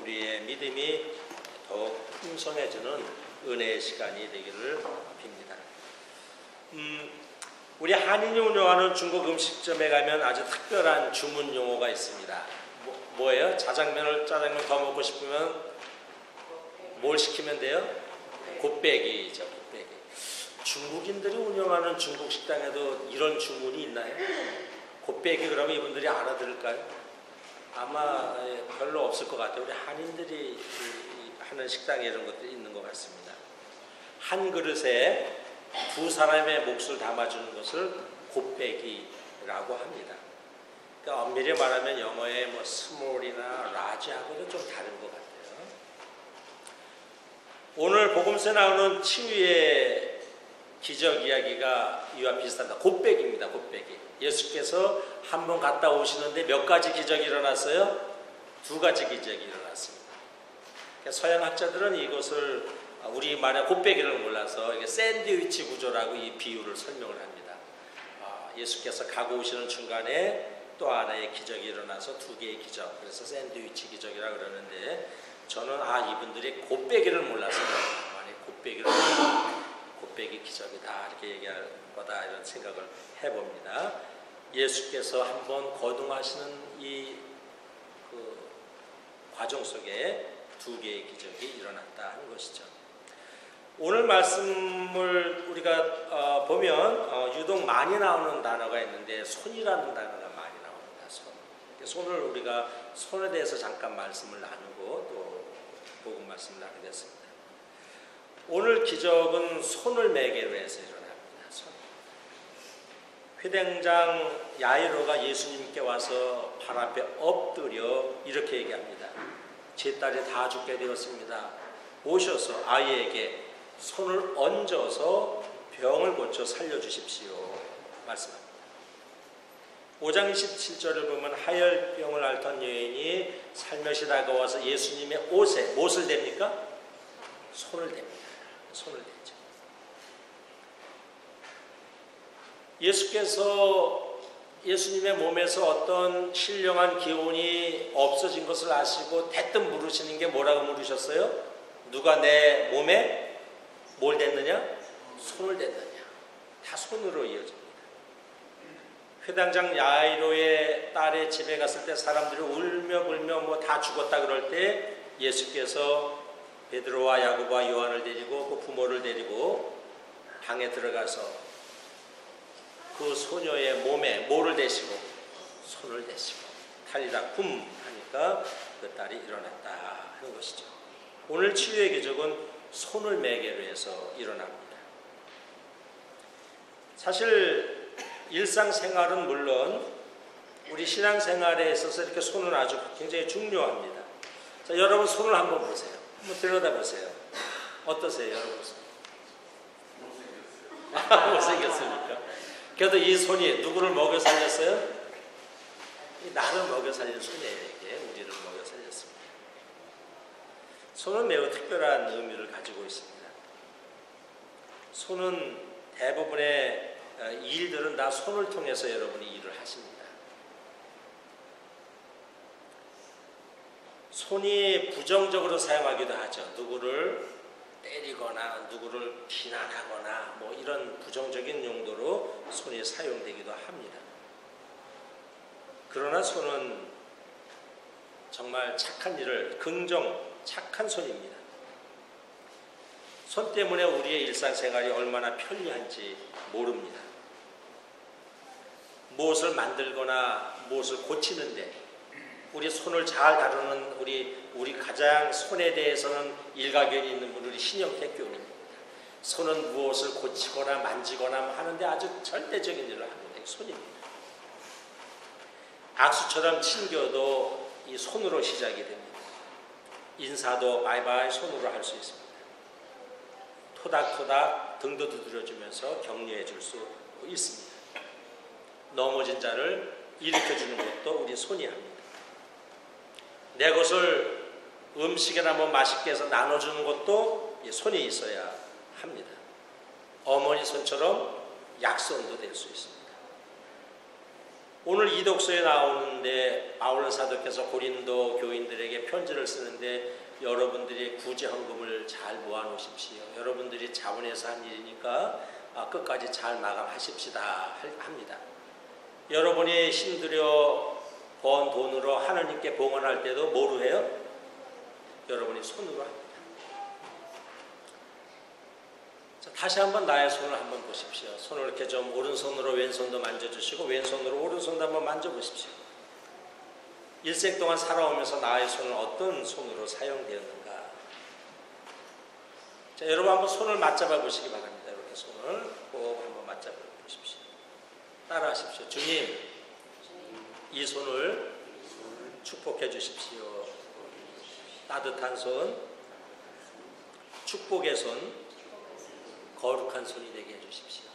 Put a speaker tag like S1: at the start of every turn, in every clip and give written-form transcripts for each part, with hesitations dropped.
S1: 우리의 믿음이 더욱 풍성해지는 은혜의 시간이 되기를 빕니다. 우리 한인이 운영하는 중국 음식점에 가면 아주 특별한 주문 용어가 있습니다. 뭐예요? 짜장면 더 먹고 싶으면 뭘 시키면 돼요? 곱빼기죠, 곱빼기. 중국인들이 운영하는 중국 식당에도 이런 주문이 있나요? 곱빼기 그러면 이분들이 알아들을까요? 아마 별로 없을 것 같아요. 우리 한인들이 하는 식당에 이런 것들이 있는 것 같습니다. 한 그릇에 두 사람의 몫을 담아주는 것을 곱빼기라고 합니다. 그러니까 엄밀히 말하면 영어의 뭐 스몰이나 라지하고도 좀 다른 것 같아요. 오늘 복음서에 나오는 치유의 기적 이야기가 이와 비슷합니다. 곱빼기입니다. 곱빼기. 예수께서 한 번 갔다 오시는데 몇 가지 기적이 일어났어요? 두 가지 기적이 일어났습니다. 그러니까 서양 학자들은 이것을 우리말의 곱빼기를 몰라서 이게 샌드위치 구조라고 이 비유를 설명을 합니다. 예수께서 가고 오시는 중간에 또 하나의 기적이 일어나서 두 개의 기적, 그래서 샌드위치 기적이라고 그러는데 저는 이분들이 곱빼기를 몰라서 만약 곱빼기 기적이다 이렇게 얘기할 거다 이런 생각을 해봅니다. 예수께서 한번 거듭하시는 이 과정 속에 두 개의 기적이 일어났다 하는 것이죠. 오늘 말씀을 우리가 보면 유독 많이 나오는 단어가 있는데 손이라는 단어가 많이 나옵니다. 손을 우리가 손에 대해서 잠깐 말씀을 나누고 또 복음 말씀을 나누겠습니다. 오늘 기적은 손을 매개로 해서 일어납니다. 손. 회당장 야이로가 예수님께 와서 발 앞에 엎드려 이렇게 얘기합니다. 제 딸이 다 죽게 되었습니다. 오셔서 아이에게 손을 얹어서 병을 고쳐 살려주십시오. 말씀합니다. 5장 27절을 보면 하열병을 앓던 여인이 살며시 다가와서 예수님의 옷에 무엇을 댑니까? 손을 댑니다. 손을 대죠. 예수께서 예수님의 몸에서 어떤 신령한 기운이 없어진 것을 아시고 대뜸 물으시는 게 뭐라고 물으셨어요? 누가 내 몸에 뭘 댔느냐? 손을 댔느냐? 다 손으로 이어집니다. 회당장 야이로의 딸의 집에 갔을 때 사람들이 울며 불며 뭐 다 죽었다 그럴 때 예수께서 베드로와 야고보와 요한을 데리고 그 부모를 데리고 방에 들어가서 그 소녀의 몸에 뭐를 대시고 손을 대시고 탈리다 쿰 하니까 그 딸이 일어났다 하는 것이죠. 오늘 치유의 기적은 손을 매개로 해서 일어납니다. 사실 일상생활은 물론 우리 신앙생활에 있어서 이렇게 손은 아주 굉장히 중요합니다. 자, 여러분 손을 한번 보세요. 한번 들여다보세요. 어떠세요, 여러분? 못생겼습니까? 그래도 이 손이 누구를 먹여 살렸어요? 나를 먹여 살린 손에게 우리를 먹여 살렸습니다. 손은 매우 특별한 의미를 가지고 있습니다. 손은 대부분의 일들은 다 손을 통해서 여러분이 일을 하십니다. 손이 부정적으로 사용하기도 하죠. 누구를 때리거나 누구를 비난하거나 뭐 이런 부정적인 용도로 손이 사용되기도 합니다. 그러나 손은 정말 착한 일을 착한 손입니다. 손 때문에 우리의 일상생활이 얼마나 편리한지 모릅니다. 무엇을 만들거나 무엇을 고치는데 우리 손을 잘 다루는 우리 가장 손에 대해서는 일가견이 있는 분 우리 신영택 교우님입니다. 손은 무엇을 고치거나 만지거나 하는데 아주 절대적인 일을 합니다. 손입니다. 악수처럼 친교도 이 손으로 시작이 됩니다. 인사도 바이바이 손으로 할 수 있습니다. 토닥토닥 등도 두드려주면서 격려해 줄 수 있습니다. 넘어진 자를 일으켜주는 것도 우리 손이 합니다. 내 것을 음식이나 뭐 맛있게 해서 나눠주는 것도 손이 있어야 합니다. 어머니 손처럼 약손도 될 수 있습니다. 오늘 이 독서에 나오는데 바울 사도께서 고린도 교인들에게 편지를 쓰는데 여러분들이 구제 헌금을 잘 모아 놓으십시오. 여러분들이 자원해서 한 일이니까 끝까지 잘 마감하십시다 합니다. 여러분이 힘들여 번 돈으로 하나님께 봉헌할 때도 뭐로 해요? 여러분이 손으로 합니다. 자, 다시 한번 나의 손을 한번 보십시오. 손을 이렇게 좀 오른손으로 왼손도 만져주시고 왼손으로 오른손도 한번 만져보십시오. 일생 동안 살아오면서 나의 손은 어떤 손으로 사용되었는가? 자, 여러분 한번 손을 맞잡아 보시기 바랍니다. 이렇게 손을 꼭 한번 맞잡아 보십시오. 따라하십시오. 주님, 이 손을 축복해 주십시오. 따뜻한 손, 축복의 손, 거룩한 손이 되게 해 주십시오.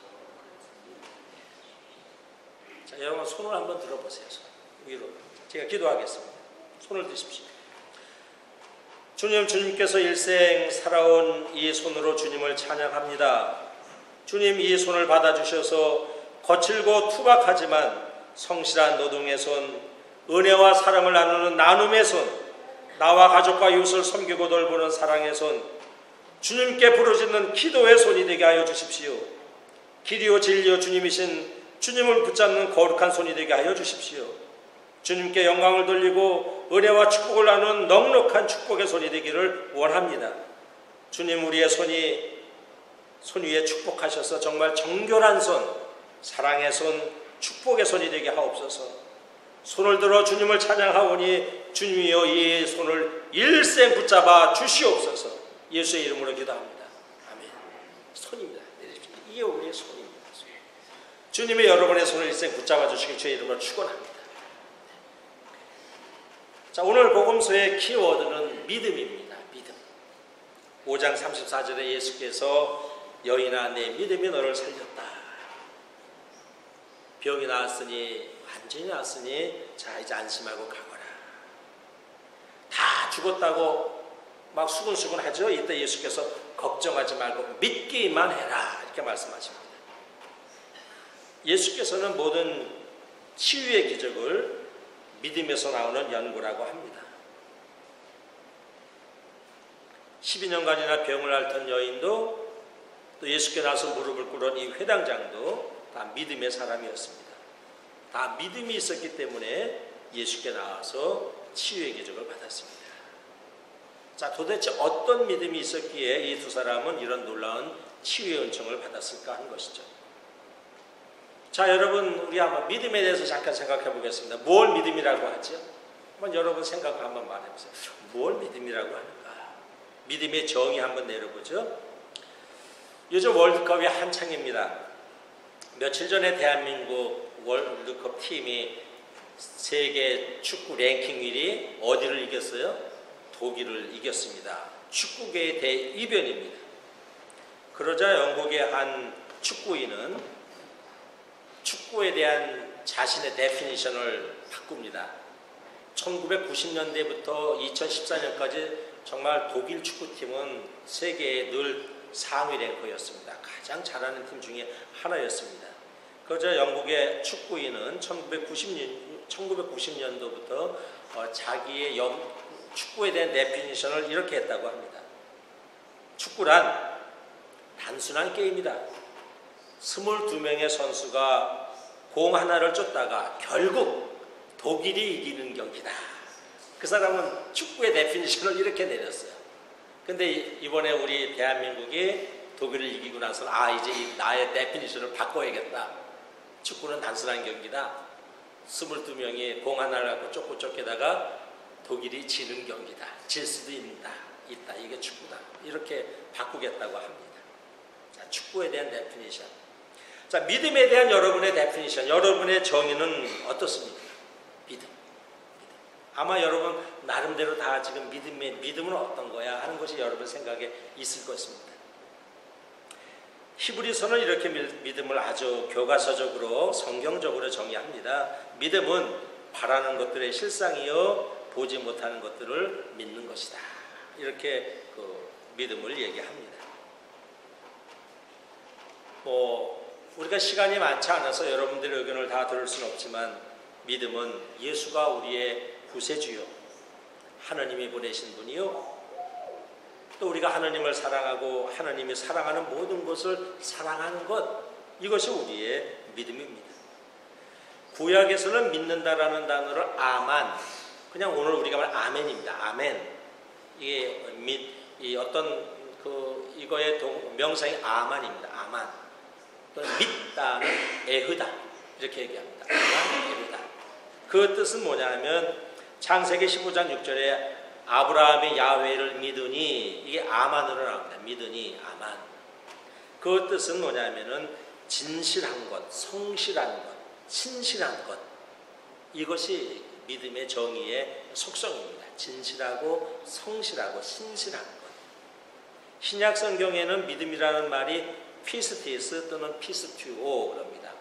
S1: 자, 여러분 손을 한번 들어보세요. 손 위로. 제가 기도하겠습니다. 손을 드십시오. 주님, 주님께서 일생 살아온 이 손으로 주님을 찬양합니다. 주님, 이 손을 받아주셔서 거칠고 투박하지만 성실한 노동의 손, 은혜와 사랑을 나누는 나눔의 손, 나와 가족과 이웃을 섬기고 돌보는 사랑의 손, 주님께 부르짖는 기도의 손이 되게 하여 주십시오. 길이요 진리요 주님이신 주님을 붙잡는 거룩한 손이 되게 하여 주십시오. 주님께 영광을 돌리고 은혜와 축복을 나누는 넉넉한 축복의 손이 되기를 원합니다. 주님, 우리의 손 위에 축복하셔서 정말 정결한 손, 사랑의 손, 축복의 손이 되게 하옵소서. 손을 들어 주님을 찬양하오니 주님이여 이 손을 일생 붙잡아 주시옵소서. 예수의 이름으로 기도합니다. 아멘. 손입니다. 이게 우리의 손입니다. 주님의 여러분의 손을 일생 붙잡아 주시길 주의 이름으로 축원합니다. 자, 오늘 복음서의 키워드는 믿음입니다. 믿음. 5장 34절에 예수께서 여인아, 내 믿음이 너를 살렸다. 병이 나았으니, 완전히 나았으니, 자 이제 안심하고 가거라. 다 죽었다고 막 수근수근 하죠. 이때 예수께서 걱정하지 말고 믿기만 해라 이렇게 말씀하십니다. 예수께서는 모든 치유의 기적을 믿음에서 나오는 연구라고 합니다. 12년간이나 병을 앓던 여인도 또 예수께 나서 무릎을 꿇은 이 회당장도 다 믿음의 사람이었습니다. 다 믿음이 있었기 때문에 예수께 나와서 치유의 기적을 받았습니다. 자, 도대체 어떤 믿음이 있었기에 이 두 사람은 이런 놀라운 치유의 은총을 받았을까 하는 것이죠. 자, 여러분, 우리 한번 믿음에 대해서 잠깐 생각해 보겠습니다. 뭘 믿음이라고 하죠? 한번 여러분 생각 한번 말해보세요. 뭘 믿음이라고 하는가? 믿음의 정의 한번 내려보죠. 요즘 월드컵이 한창입니다. 며칠 전에 대한민국 월드컵 팀이 세계 축구 랭킹 1위 어디를 이겼어요? 독일을 이겼습니다. 축구계의 대이변입니다. 그러자 영국의 한 축구인은 축구에 대한 자신의 데피니션을 바꿉니다. 1990년대부터 2014년까지 정말 독일 축구팀은 세계에 늘 상위 랭커였습니다. 가장 잘하는 팀 중에 하나였습니다. 그러자 영국의 축구인은 1990년도부터 자기의 축구에 대한 데피니션을 이렇게 했다고 합니다. 축구란 단순한 게임이다. 22명의 선수가 공 하나를 쫓다가 결국 독일이 이기는 경기다. 그 사람은 축구의 데피니션을 이렇게 내렸어요. 근데 이번에 우리 대한민국이 독일을 이기고 나서 이제 나의 데피니션을 바꿔야겠다. 축구는 단순한 경기다. 22명이 공 하나를 갖고 쫓다가 독일이 지는 경기다. 질 수도 있다. 이게 축구다. 이렇게 바꾸겠다고 합니다. 자, 축구에 대한 데피니션. 자, 믿음에 대한 여러분의 데피니션, 여러분의 정의는 어떻습니까? 믿음. 아마 여러분 나름대로 다 지금 믿음은 어떤 거야 하는 것이 여러분 생각에 있을 것입니다. 히브리서는 이렇게 믿음을 아주 교과서적으로 성경적으로 정의합니다. 믿음은 바라는 것들의 실상이요 보지 못하는 것들을 믿는 것이다. 이렇게 믿음을 얘기합니다. 우리가 시간이 많지 않아서 여러분들의 의견을 다 들을 수는 없지만 믿음은 예수가 우리의 구세주요, 하나님이 보내신 분이요, 또 우리가 하나님을 사랑하고 하나님이 사랑하는 모든 것을 사랑하는 것, 이것이 우리의 믿음입니다. 구약에서는 믿는다라는 단어를 아만, 그냥 오늘 우리가 말 아멘입니다. 아멘. 이게 이 어떤 이거의 명사이 아만입니다. 아만. 또 믿다는 에흐다, 이렇게 얘기합니다. 아만, 에흐다. 그 뜻은 뭐냐면 창세기 15장 6절에 아브라함이 야훼를 믿으니, 이게 아만으로 나옵니다. 믿으니, 아만. 그 뜻은 뭐냐면은 진실한 것, 성실한 것, 신실한 것, 이것이 믿음의 정의의 속성입니다. 진실하고 성실하고 신실한 것. 신약 성경에는 믿음이라는 말이 피스티스 또는 피스튜오 그럽니다.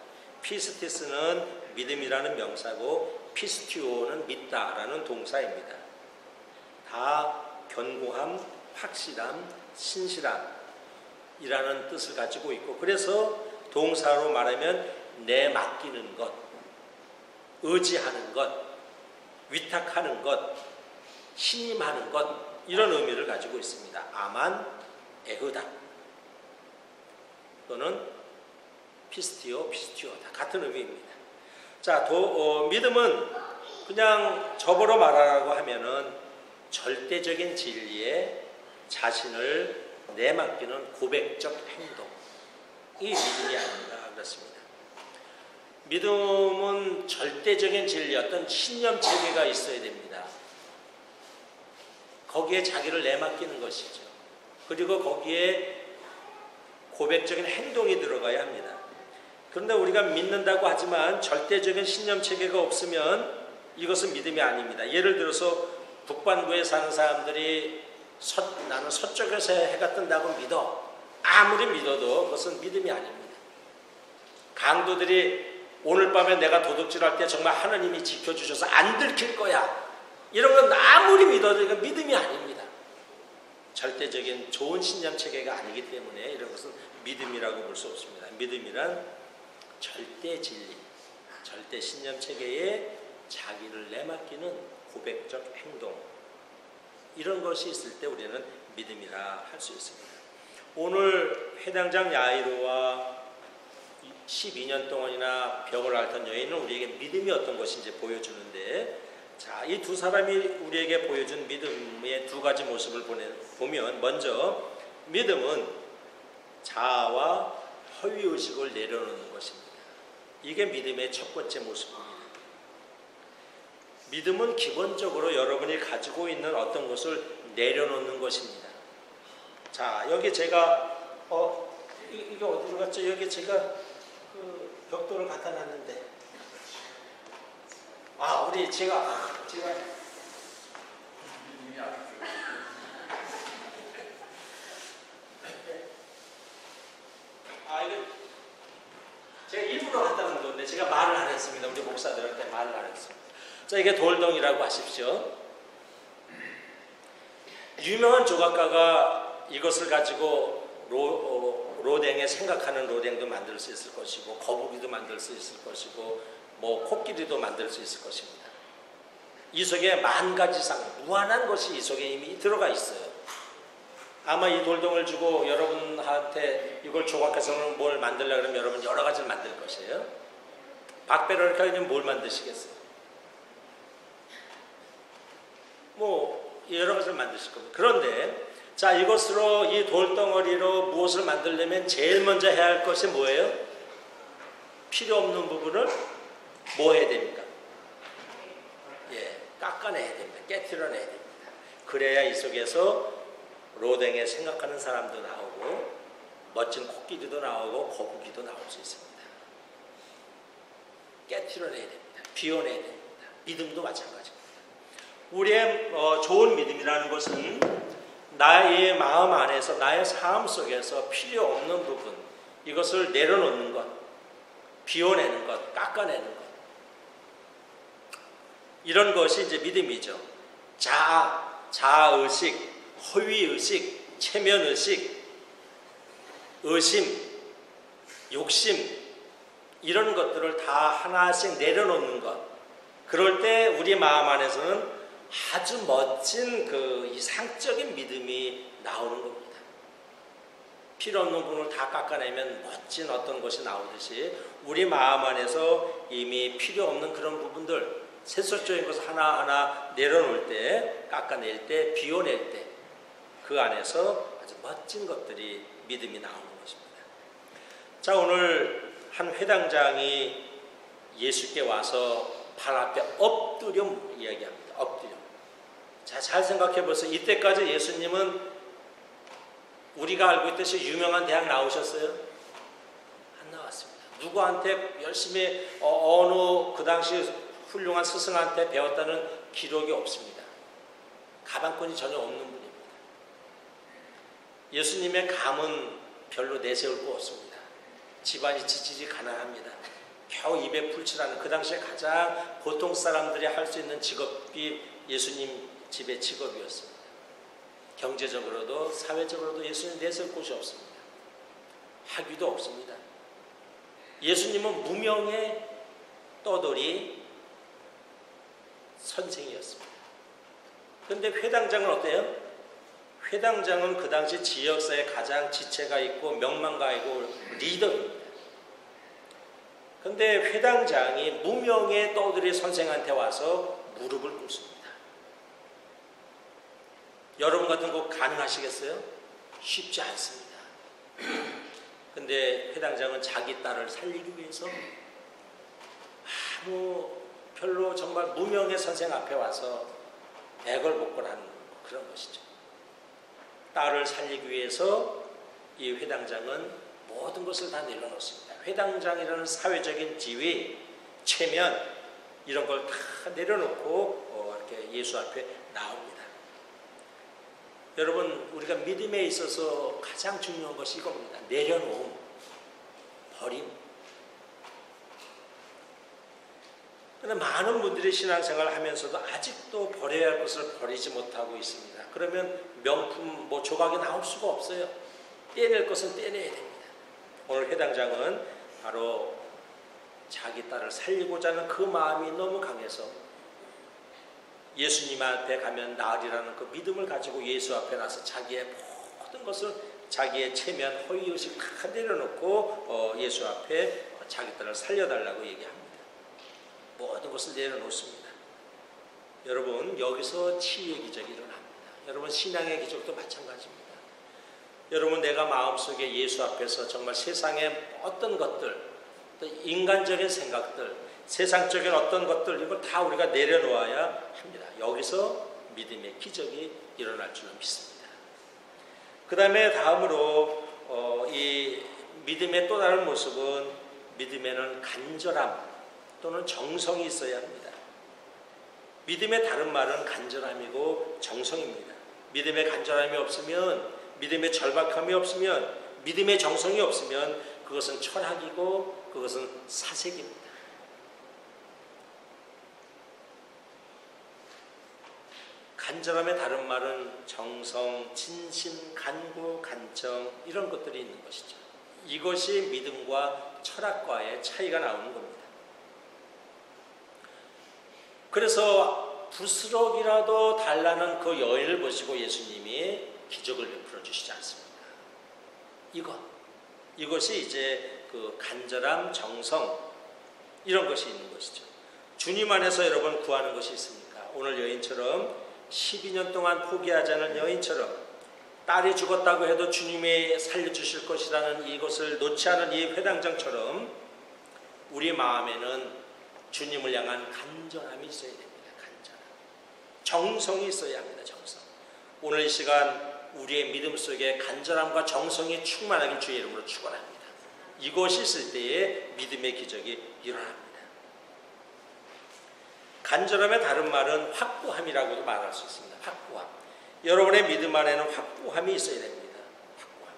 S1: 피스티스는 믿음이라는 명사고 피스튜오는 믿다라는 동사입니다. 다 견고함, 확실함, 신실함이라는 뜻을 가지고 있고, 그래서 동사로 말하면 내맡기는 것, 의지하는 것, 위탁하는 것, 신임하는 것, 이런 의미를 가지고 있습니다. 아만, 에흐다 또는 피스티오, 피스티오다, 같은 의미입니다. 자, 믿음은 그냥 접어로 말하라고 하면은 절대적인 진리에 자신을 내맡기는 고백적 행동, 이 믿음이 아닌가 그렇습니다. 믿음은 절대적인 진리, 어떤 신념 체계가 있어야 됩니다. 거기에 자기를 내맡기는 것이죠. 그리고 거기에 고백적인 행동이 들어가야 합니다. 그런데 우리가 믿는다고 하지만 절대적인 신념 체계가 없으면 이것은 믿음이 아닙니다. 예를 들어서 북반구에 사는 사람들이 나는 서쪽에서 해가 뜬다고 믿어. 아무리 믿어도 그것은 믿음이 아닙니다. 강도들이 오늘 밤에 내가 도둑질할 때 정말 하나님이 지켜주셔서 안 들킬 거야, 이런 건 아무리 믿어도 이건 믿음이 아닙니다. 절대적인 좋은 신념 체계가 아니기 때문에 이런 것은 믿음이라고 볼 수 없습니다. 믿음이란 절대 진리, 절대 신념 체계에 자기를 내맡기는 고백적 행동, 이런 것이 있을 때 우리는 믿음이라 할 수 있습니다. 오늘 해당장 야이로와 12년 동안이나 병을 앓던 여인은 우리에게 믿음이 어떤 것인지 보여주는데, 자, 이 두 사람이 우리에게 보여준 믿음의 두 가지 모습을 보면, 먼저 믿음은 자아와 허위의식을 내려놓는 것입니다. 이게 믿음의 첫 번째 모습입니다. 믿음은 기본적으로 여러분이 가지고 있는 어떤 것을 내려놓는 것입니다. 자, 여기 제가 이게 어디로 갔죠? 여기 제가 벽돌을 갖다 놨는데, 제가 이거 제가 일부러 갖다 놓은 건데 제가 말을 안 했습니다. 우리 목사들한테 말을 안 했습니다. 자, 이게 돌덩이라고 하십시오. 유명한 조각가가 이것을 가지고 로댕에 생각하는 로댕도 만들 수 있을 것이고, 거북이도 만들 수 있을 것이고, 코끼리도 만들 수 있을 것입니다. 이 속에 만 가지상 무한한 것이 이 속에 이미 들어가 있어요. 아마 이 돌덩이를 주고 여러분한테 이걸 조각해서는 뭘 만들려고 하면 여러분 여러 가지를 만들 것이에요. 박베르니까는 뭘 만드시겠어요? 여러 가지를 만드실 겁니다. 그런데 자, 이것으로, 이 돌덩어리로 무엇을 만들려면 제일 먼저 해야 할 것이 뭐예요? 필요 없는 부분을 뭐 해야 됩니까? 깎아내야 됩니다. 깨트려내야 됩니다. 그래야 이 속에서 로댕에 생각하는 사람도 나오고, 멋진 코끼리도 나오고, 거북이도 나올 수 있습니다. 깨트려내야 됩니다. 비워내야 됩니다. 믿음도 마찬가지입니다. 우리의 좋은 믿음이라는 것은 나의 마음 안에서, 나의 삶 속에서 필요 없는 부분, 이것을 내려놓는 것, 비워내는 것, 깎아내는 것, 이런 것이 이제 믿음이죠. 자아의식, 허위의식, 체면의식, 의심, 욕심, 이런 것들을 다 하나씩 내려놓는 것, 그럴 때 우리 마음 안에서는 아주 멋진 그 이상적인 믿음이 나오는 겁니다. 필요 없는 부분을 다 깎아내면 멋진 어떤 것이 나오듯이 우리 마음 안에서 이미 필요 없는 그런 부분들, 세속적인 것을 하나하나 내려놓을 때, 깎아낼 때, 비워낼 때 그 안에서 아주 멋진 것들이 믿음이 나오는 것입니다. 자, 오늘 한 회당장이 예수께 와서 발 앞에 엎드려 이야기합니다. 엎드려. 자, 잘 생각해 보세요. 이때까지 예수님은 우리가 알고 있듯이 유명한 대학 나오셨어요? 안 나왔습니다. 누구한테 열심히 어느 그 당시 훌륭한 스승한테 배웠다는 기록이 없습니다. 가방끈이 전혀 없는 분입니다. 예수님의 감은 별로 내세울 거 없습니다. 집안이 지지리 가난합니다. 겨우 입에 풀칠하는 그 당시에 가장 보통 사람들이 할 수 있는 직업이 예수님 집의 직업이었습니다. 경제적으로도 사회적으로도 예수님 내세울 곳이 없습니다. 학위도 없습니다. 예수님은 무명의 떠돌이 선생이었습니다. 그런데 회당장은 어때요? 회당장은 그 당시 지역사회 가장 지체가 있고 명망가이고 리더입니다. 그런데 회당장이 무명의 떠돌이 선생한테 와서 무릎을 꿇습니다. 여러분 같은 거 가능하시겠어요? 쉽지 않습니다. 근데 회당장은 자기 딸을 살리기 위해서 별로 정말 무명의 선생 앞에 와서 애걸복걸하는 그런 것이죠. 딸을 살리기 위해서 이 회당장은 모든 것을 다 내려놓습니다. 회당장이라는 사회적인 지위, 체면 이런 걸 다 내려놓고 이렇게 예수 앞에 나옵니다. 여러분, 우리가 믿음에 있어서 가장 중요한 것이 이겁니다. 내려놓음, 버림. 그런데 많은 분들이 신앙생활을 하면서도 아직도 버려야 할 것을 버리지 못하고 있습니다. 그러면 명품, 조각이 나올 수가 없어요. 떼낼 것은 떼내야 됩니다. 오늘 회당장은 바로 자기 딸을 살리고자 하는 그 마음이 너무 강해서 예수님 앞에 가면 나으리라는 그 믿음을 가지고 예수 앞에 나서 자기의 모든 것을, 자기의 체면, 허위의식 다 내려놓고 예수 앞에 자기 딸을 살려달라고 얘기합니다. 모든 것을 내려놓습니다. 여러분, 여기서 치유의 기적이 일어납니다. 여러분, 신앙의 기적도 마찬가지입니다. 여러분, 내가 마음속에 예수 앞에서 정말 세상의 어떤 것들, 또 인간적인 생각들, 세상적인 어떤 것들, 이걸 다 우리가 내려놓아야 합니다. 여기서 믿음의 기적이 일어날 줄로 믿습니다. 그 다음에 다음으로 이 믿음의 또 다른 모습은 믿음에는 간절함 또는 정성이 있어야 합니다. 믿음의 다른 말은 간절함이고 정성입니다. 믿음의 간절함이 없으면, 믿음의 절박함이 없으면, 믿음의 정성이 없으면 그것은 철학이고 그것은 사색입니다. 간절함의 다른 말은 정성, 진심, 간구, 간청 이런 것들이 있는 것이죠. 이것이 믿음과 철학과의 차이가 나오는 겁니다. 그래서 부스럭이라도 달라는 그 여인을 보시고 예수님이 기적을 베풀어 주시지 않습니까? 이것이 이제 그 간절함, 정성 이런 것이 있는 것이죠. 주님 안에서 여러분 구하는 것이 있습니까? 오늘 여인처럼 12년 동안 포기하지 않은 여인처럼 딸이 죽었다고 해도 주님이 살려주실 것이라는 이것을 놓지 않은 이 회당장처럼 우리 마음에는 주님을 향한 간절함이 있어야 됩니다. 간절함. 정성이 있어야 합니다. 정성. 오늘 이 시간 우리의 믿음 속에 간절함과 정성이 충만하길 주의 이름으로 축원합니다. 이것이 있을 때에 믿음의 기적이 일어납니다. 간절함의 다른 말은 확고함이라고도 말할 수 있습니다. 확고함. 여러분의 믿음 안에는 확고함이 있어야 됩니다. 확고함.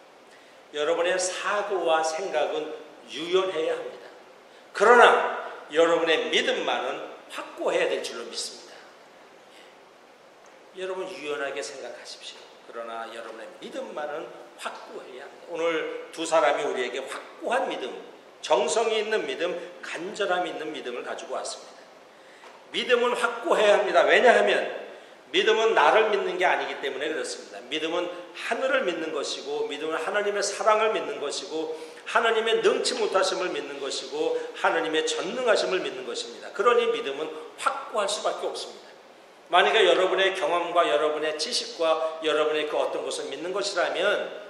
S1: 여러분의 사고와 생각은 유연해야 합니다. 그러나 여러분의 믿음만은 확고해야 될 줄로 믿습니다. 여러분 유연하게 생각하십시오. 그러나 여러분의 믿음만은 확고해야 합니다. 오늘 두 사람이 우리에게 확고한 믿음, 정성이 있는 믿음, 간절함이 있는 믿음을 가지고 왔습니다. 믿음은 확고해야 합니다. 왜냐하면 믿음은 나를 믿는 게 아니기 때문에 그렇습니다. 믿음은 하늘을 믿는 것이고, 믿음은 하나님의 사랑을 믿는 것이고, 하나님의 능치 못하심을 믿는 것이고, 하나님의 전능하심을 믿는 것입니다. 그러니 믿음은 확고할 수밖에 없습니다. 만약에 여러분의 경험과 여러분의 지식과 여러분의 그 어떤 것을 믿는 것이라면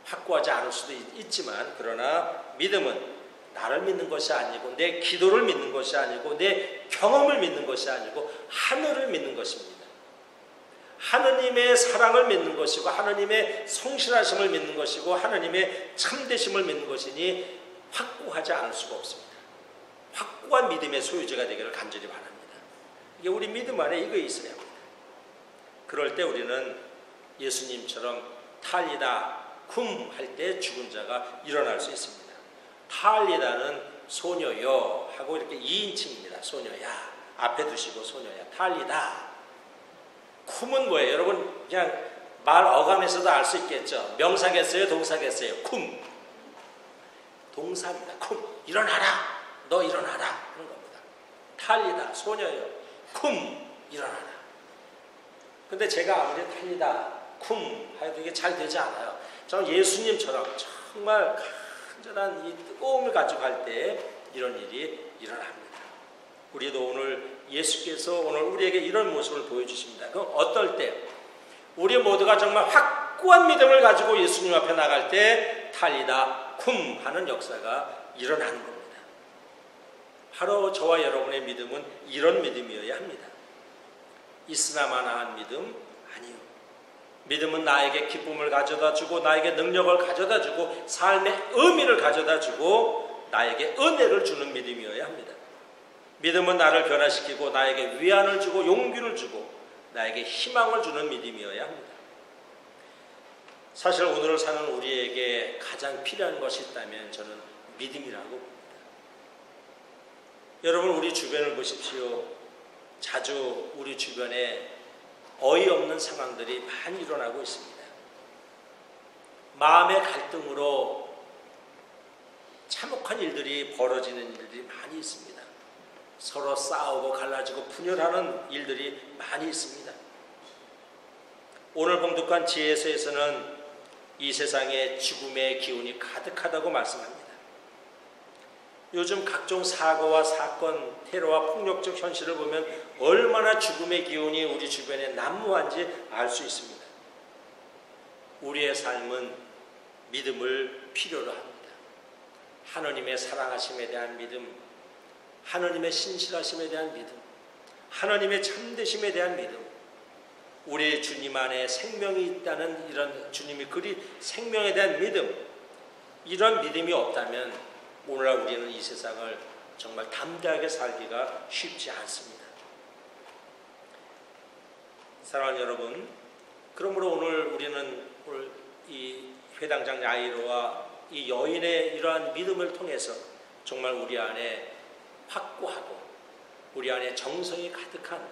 S1: 확고하지 않을 수도 있지만, 그러나 믿음은 나를 믿는 것이 아니고, 내 기도를 믿는 것이 아니고, 내 경험을 믿는 것이 아니고 하늘을 믿는 것입니다. 하느님의 사랑을 믿는 것이고, 하느님의 성실하심을 믿는 것이고, 하느님의 참되심을 믿는 것이니 확고하지 않을 수가 없습니다. 확고한 믿음의 소유자가 되기를 간절히 바랍니다. 이게 우리 믿음 안에 이거 있어야 합니다. 그럴 때 우리는 예수님처럼 탈리다 쿰 할 때 죽은 자가 일어날 수 있습니다. 탈리다는 소녀여 하고 이렇게 2인칭입니다. 소녀야 앞에 두시고 소녀야 탈리다. 쿰은 뭐예요? 여러분 그냥 말 어감에서도 알 수 있겠죠. 명사겠어요? 동사겠어요? 쿰. 동사입니다. 쿰. 일어나라. 너 일어나라. 그런 겁니다. 탈리다. 소녀여. 쿰. 일어나라. 근데 제가 아무리 탈리다. 쿰. 해도 이게 잘 되지 않아요. 저는 예수님처럼 정말 간절한 이 뜨거움을 가지고 할 때 이런 일이 일어납니다. 우리도 오늘 예수께서 오늘 우리에게 이런 모습을 보여주십니다. 그럼 어떨 때 우리 모두가 정말 확고한 믿음을 가지고 예수님 앞에 나갈 때 탈리다 쿰 하는 역사가 일어나는 겁니다. 바로 저와 여러분의 믿음은 이런 믿음이어야 합니다. 있으나마나한 믿음 아니요. 믿음은 나에게 기쁨을 가져다 주고, 나에게 능력을 가져다 주고, 삶의 의미를 가져다 주고, 나에게 은혜를 주는 믿음이어야 합니다. 믿음은 나를 변화시키고, 나에게 위안을 주고, 용기를 주고, 나에게 희망을 주는 믿음이어야 합니다. 사실 오늘을 사는 우리에게 가장 필요한 것이 있다면 저는 믿음이라고 봅니다. 여러분 우리 주변을 보십시오. 자주 우리 주변에 어이없는 상황들이 많이 일어나고 있습니다. 마음의 갈등으로 참혹한 일들이 벌어지는 일들이 많이 있습니다. 서로 싸우고 갈라지고 분열하는 일들이 많이 있습니다. 오늘 봉독한 지혜서에서는 이 세상에 죽음의 기운이 가득하다고 말씀합니다. 요즘 각종 사고와 사건, 테러와 폭력적 현실을 보면 얼마나 죽음의 기운이 우리 주변에 난무한지 알 수 있습니다. 우리의 삶은 믿음을 필요로 합니다. 하나님의 사랑하심에 대한 믿음, 하나님의 신실하심에 대한 믿음, 하나님의 참되심에 대한 믿음, 우리 주님 안에 생명이 있다는 이런 주님이 그리 생명에 대한 믿음, 이런 믿음이 없다면 오늘날 우리는 이 세상을 정말 담대하게 살기가 쉽지 않습니다. 사랑하는 여러분, 그러므로 오늘 우리는 이 회당장 야이로와 이 여인의 이러한 믿음을 통해서 정말 우리 안에 확고하고 우리 안에 정성이 가득한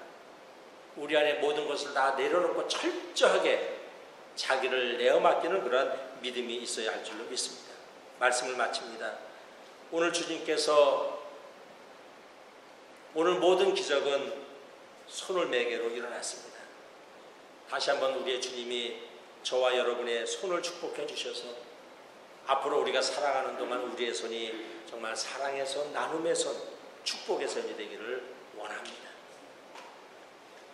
S1: 우리 안에 모든 것을 다 내려놓고 철저하게 자기를 내어 맡기는 그런 믿음이 있어야 할 줄로 믿습니다. 말씀을 마칩니다. 오늘 주님께서 오늘 모든 기적은 손을 매개로 일어났습니다. 다시 한번 우리의 주님이 저와 여러분의 손을 축복해 주셔서 앞으로 우리가 살아가는 동안 우리의 손이 정말 사랑의 손, 나눔의 손, 축복의 손이 되기를 원합니다.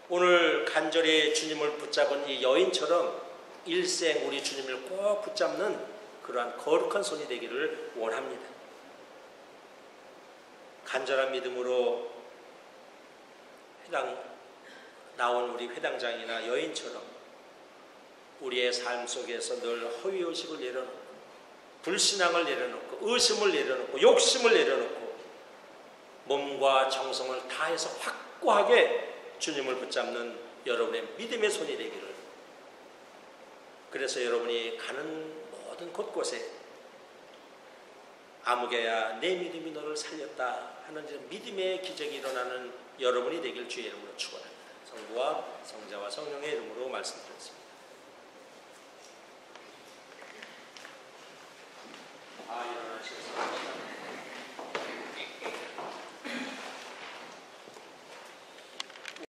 S1: 오늘 간절히 주님을 붙잡은 이 여인처럼 일생 우리 주님을 꼭 붙잡는 그러한 거룩한 손이 되기를 원합니다. 간절한 믿음으로 나온 우리 회당장이나 여인처럼 우리의 삶 속에서 늘 허위의식을 내려놓고 불신앙을 내려놓고 의심을 내려놓고 욕심을 내려놓고 몸과 정성을 다해서 확고하게 주님을 붙잡는 여러분의 믿음의 손이 되기를, 그래서 여러분이 가는 모든 곳곳에 아무개야 내 믿음이 너를 살렸다 하는 믿음의 기적이 일어나는 여러분이 되길 주의 이름으로 축원합니다. 성부와 성자와 성령의 이름으로 말씀드렸습니다.